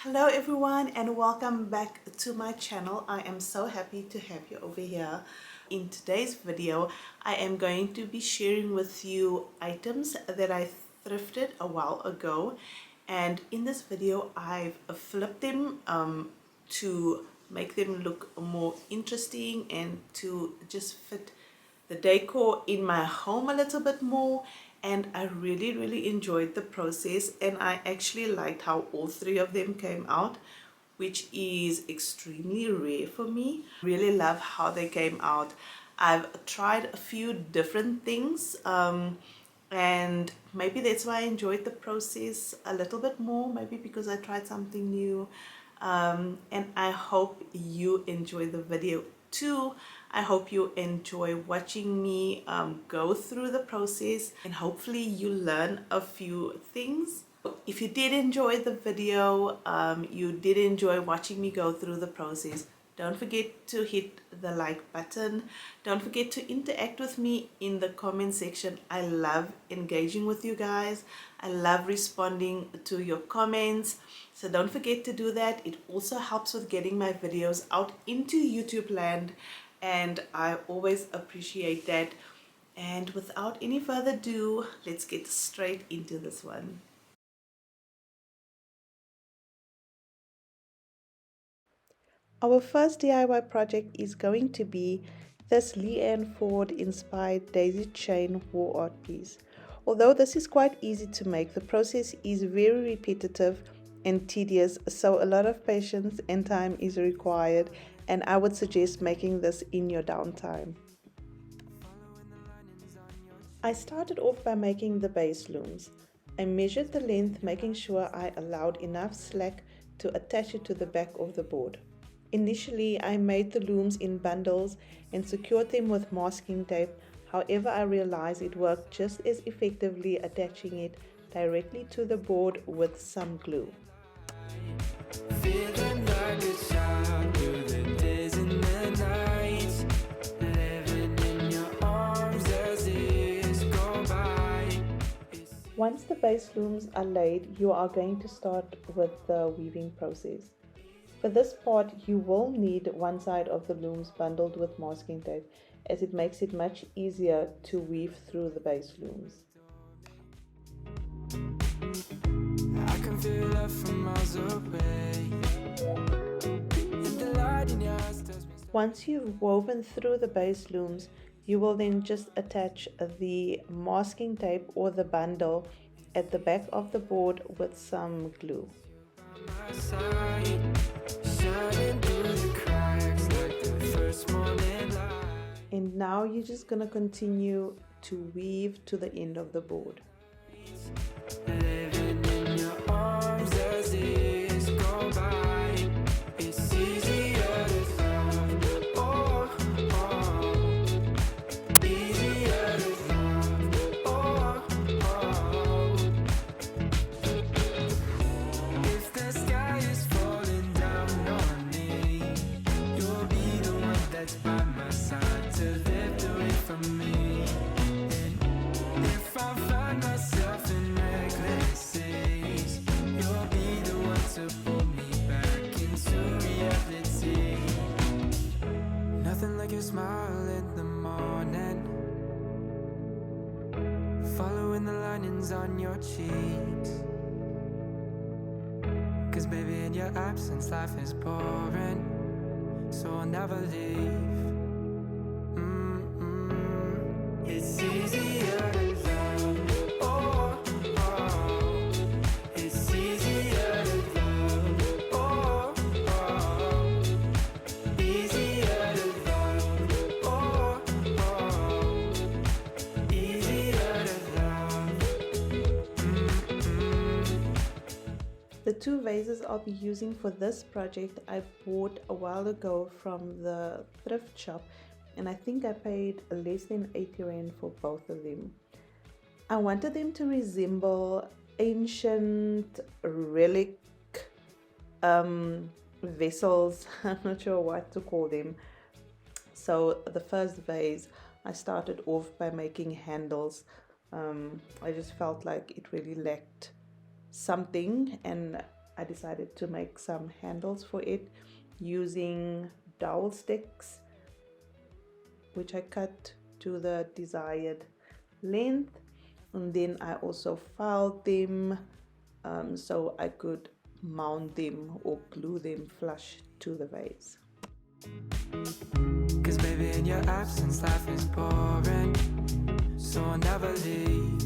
Hello everyone and welcome back to my channel. I am so happy to have you over here. In today's video, I am going to be sharing with you items that I thrifted a while ago, and in this video I've flipped them to make them look more interesting and to just fit the decor in my home a little bit more. And I really enjoyed the process, and I actually liked how all three of them came out, which is extremely rare for me. Really love how they came out. I've tried a few different things, and maybe that's why I enjoyed the process a little bit more, maybe because I tried something new. And I hope you enjoy the video too. I hope you enjoy watching me go through the process, and hopefully you learn a few things. If you did enjoy the video, you did enjoy watching me go through the process, don't forget to hit the like button. Don't forget to interact with me in the comment section. I love engaging with you guys. I love responding to your comments. So don't forget to do that. It also helps with getting my videos out into YouTube land, and I always appreciate that. And without any further ado, let's get straight into this one. Our first DIY project is going to be this Leanne Ford inspired daisy chain wall art piece. Although this is quite easy to make, the process is very repetitive and tedious, so a lot of patience and time is required, and I would suggest making this in your downtime. I started off by making the base looms. I measured the length, making sure I allowed enough slack to attach it to the back of the board. Initially, I made the looms in bundles and secured them with masking tape. However, I realized it worked just as effectively attaching it directly to the board with some glue. Once the base looms are laid, you are going to start with the weaving process. For this part, you will need one side of the looms bundled with masking tape, as it makes it much easier to weave through the base looms. I can feel it from miles away. Once you've woven through the base looms, you will then just attach the masking tape or the bundle at the back of the board with some glue. And now you're just going to continue to weave to the end of the board. Your smile in the morning, following the linings on your cheeks. 'Cause baby, in your absence life is boring, so I'll never leave. It's easier to love. Oh, oh. It's easier to love. Oh, oh. Easier to love. Oh, oh. Easier to love. The two vases I'll be using for this project I bought a while ago from the thrift shop, and I think I paid less than 80 rand for both of them. I wanted them to resemble ancient relic vessels. I'm not sure what to call them. So the first vase, I started off by making handles. I just felt like it really lacked something, and I decided to make some handles for it using dowel sticks, which I cut to the desired length, and then I also filed them so I could mount them or glue them flush to the vase. 'Cause baby, in your absence life is boring, so I'll never leave.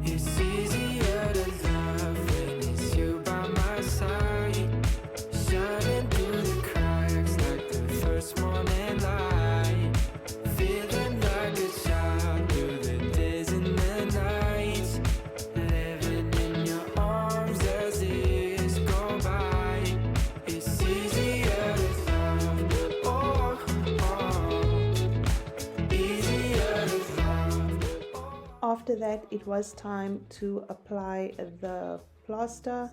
It's easier to love when it's you by my side, shining through the cracks like the first morning light, feeling like a child through the days and the nights, living in your arms as years go by. It's easier to love, oh, easier to love. After that, it was time to apply the plaster.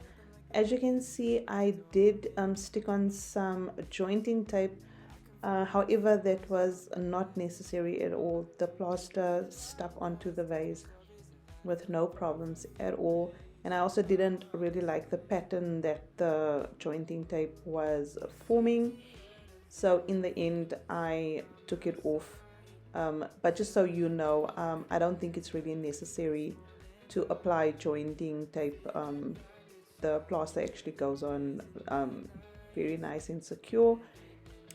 As you can see, I did stick on some jointing tape. However, that was not necessary at all. The plaster stuck onto the vase with no problems at all. And I also didn't really like the pattern that the jointing tape was forming. So in the end, I took it off. But just so you know, I don't think it's really necessary to apply jointing tape. The plaster actually goes on very nice and secure.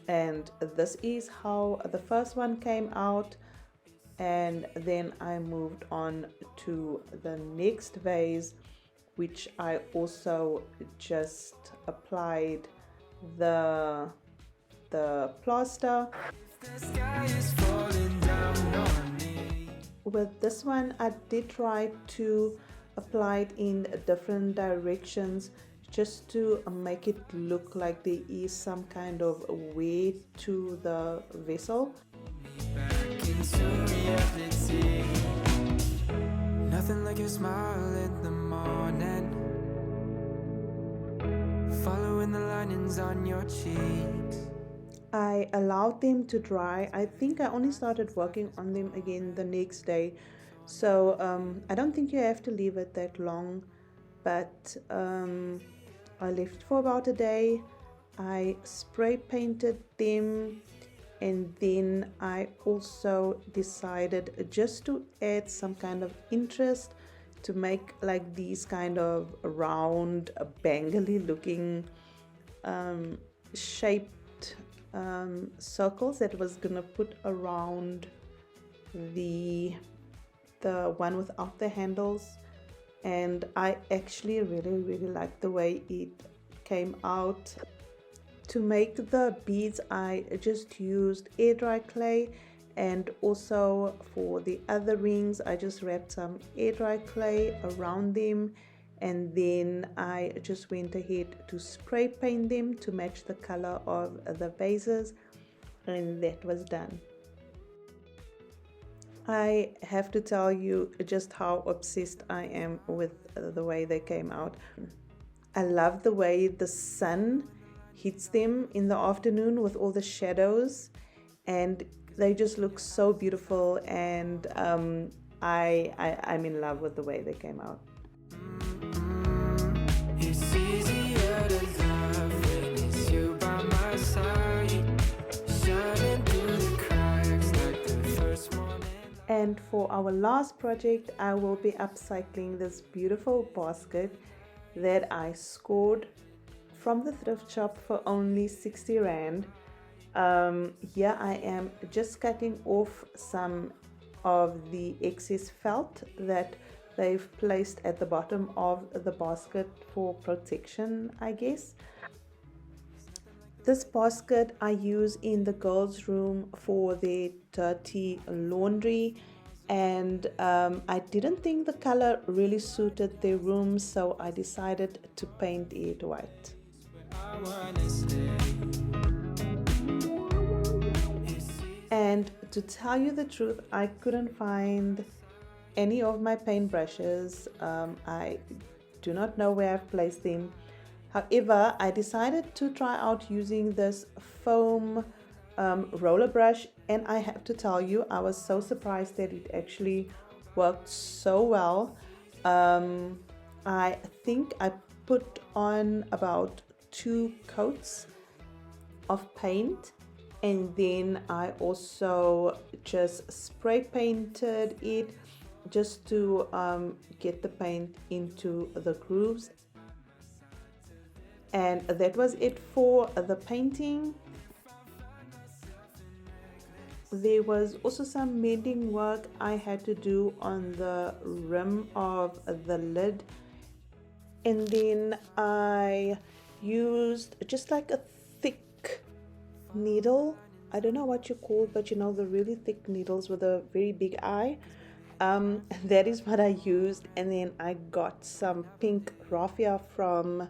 And this is how the first one came out, and then I moved on to the next vase, which I also just applied the plaster. With this one, I did try to apply it in different directions just to make it look like there is some kind of weight to the vessel. Nothing like your smile in the morning, following the linings on your cheeks. I allowed them to dry. I think I only started working on them again the next day, so I don't think you have to leave it that long, but I left for about a day. I spray painted them, and then I also decided just to add some kind of interest to make like these kind of round bangly looking shaped circles that was gonna put around the one without the handles. And I actually really like the way it came out. To make the beads, I just used air dry clay, and also for the other rings I just wrapped some air dry clay around them, and then I just went ahead to spray paint them to match the color of the vases, and that was done. I have to tell you just how obsessed I am with the way they came out. I love the way the sun hits them in the afternoon with all the shadows, and they just look so beautiful, and I'm in love with the way they came out. It's easier to love when it's you by my side, shining through the cracks like the first morning. And for our last project, I will be upcycling this beautiful basket that I scored from the thrift shop for only 60 Rand. Here I am just cutting off some of the excess felt that they've placed at the bottom of the basket for protection, I guess. This basket I use in the girls' room for their dirty laundry, and I didn't think the color really suited their room, so I decided to paint it white. And to tell you the truth, I couldn't find any of my paint brushes. I do not know where I've placed them. However, I decided to try out using this foam roller brush, and I have to tell you, I was so surprised that it actually worked so well. I think I put on about 2 coats of paint, and then I also just spray painted it just to get the paint into the grooves. And that was it for the painting. There was also some mending work I had to do on the rim of the lid, and then I used just like a thick needle. I don't know what you call, but you know, the really thick needles with a very big eye. That is what I used, and then I got some pink raffia from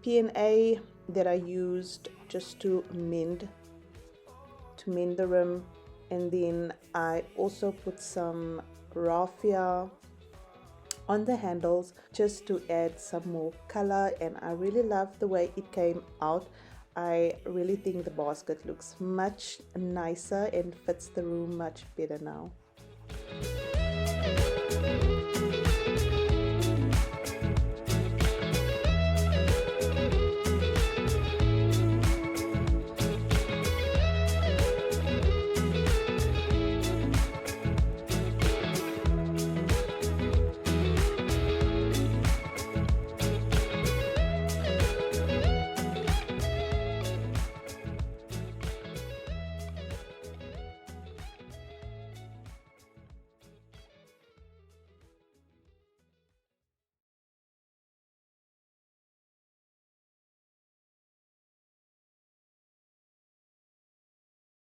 P&A that I used just to mend the rim. And then I also put some raffia on the handles just to add some more color, and I really love the way it came out. I really think the basket looks much nicer and fits the room much better now.